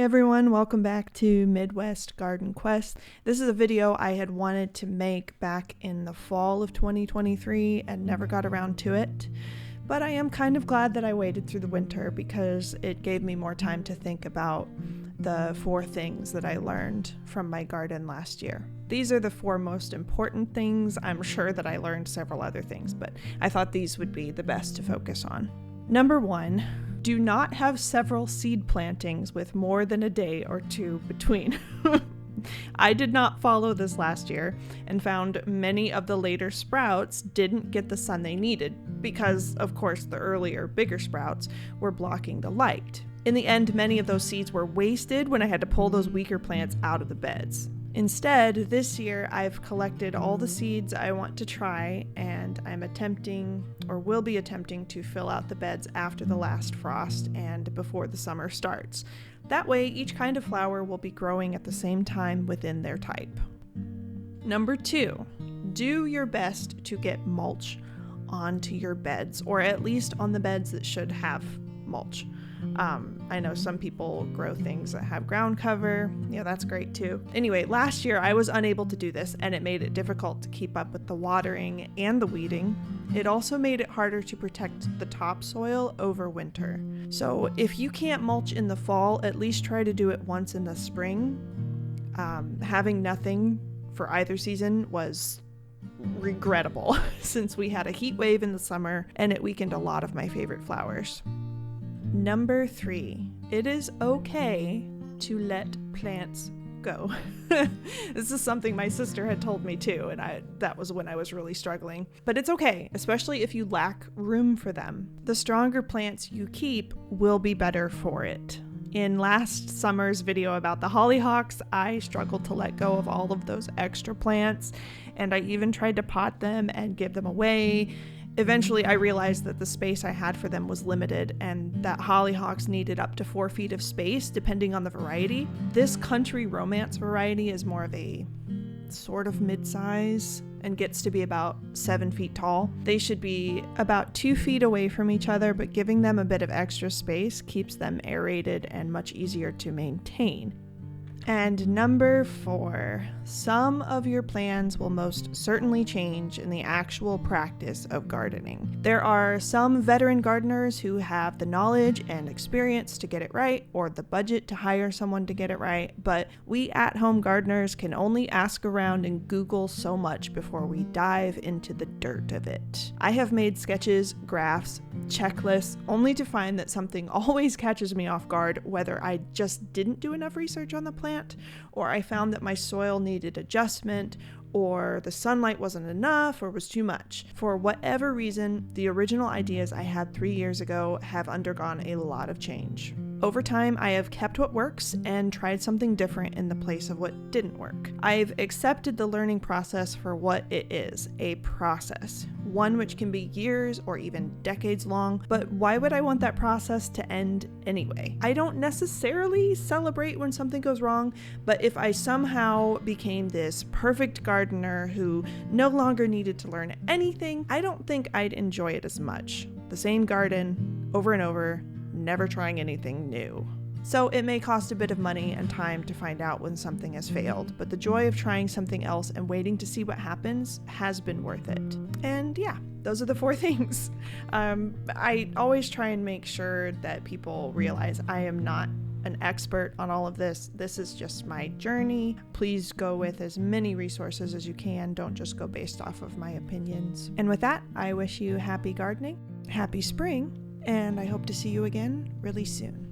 everyone, welcome back to Midwest Garden Quest. This is a video I had wanted to make back in the fall of 2023 and never got around to it. But I am kind of glad that I waited through the winter because it gave me more time to think about the 4 things that I learned from my garden last year. These are the 4 most important things. I'm sure that I learned several other things, but I thought these would be the best to focus on. Number 1, do not have several seed plantings with more than a day or 2 between. I did not follow this last year and found many of the later sprouts didn't get the sun they needed because, of course, the earlier, bigger sprouts were blocking the light. In the end, many of those seeds were wasted when I had to pull those weaker plants out of the beds. Instead, this year I've collected all the seeds I want to try, and I'm attempting, or will be attempting, to fill out the beds after the last frost and before the summer starts. That way, each kind of flower will be growing at the same time within their type. Number 2, do your best to get mulch onto your beds, or at least on the beds that should have mulch. I know some people grow things that have ground cover. Yeah, that's great too. Anyway, last year I was unable to do this, and it made it difficult to keep up with the watering and the weeding. It also made it harder to protect the topsoil over winter. So if you can't mulch in the fall, at least try to do it once in the spring. Having nothing for either season was regrettable since we had a heat wave in the summer and it weakened a lot of my favorite flowers. Number 3, it is okay to let plants go. This is something my sister had told me too, and that was when I was really struggling. But it's okay, especially if you lack room for them. The stronger plants you keep will be better for it. In last summer's video about the hollyhocks, I struggled to let go of all of those extra plants, and I even tried to pot them and give them away. Eventually, I realized that the space I had for them was limited and that hollyhocks needed up to 4 feet of space depending on the variety. This country romance variety is more of a sort of mid-size and gets to be about 7 feet tall. They should be about 2 feet away from each other, but giving them a bit of extra space keeps them aerated and much easier to maintain. And number 4, some of your plans will most certainly change in the actual practice of gardening. There are some veteran gardeners who have the knowledge and experience to get it right, or the budget to hire someone to get it right, but we at-home gardeners can only ask around and Google so much before we dive into the dirt of it. I have made sketches, graphs, checklists, only to find that something always catches me off guard, whether I just didn't do enough research on the plant, or I found that my soil needed adjustment, or the sunlight wasn't enough or was too much. For whatever reason, the original ideas I had 3 years ago have undergone a lot of change. Over time, I have kept what works and tried something different in the place of what didn't work. I've accepted the learning process for what it is, a process, one which can be years or even decades long, but why would I want that process to end anyway? I don't necessarily celebrate when something goes wrong, but if I somehow became this perfect gardener who no longer needed to learn anything, I don't think I'd enjoy it as much. The same garden, over and over, never trying anything new. So it may cost a bit of money and time to find out when something has failed, but the joy of trying something else and waiting to see what happens has been worth it. And yeah, those are the 4 things. I always try and make sure that people realize I am not an expert on all of this. This is just my journey. Please go with as many resources as you can. Don't just go based off of my opinions. And with that, I wish you happy gardening, happy spring, and I hope to see you again really soon.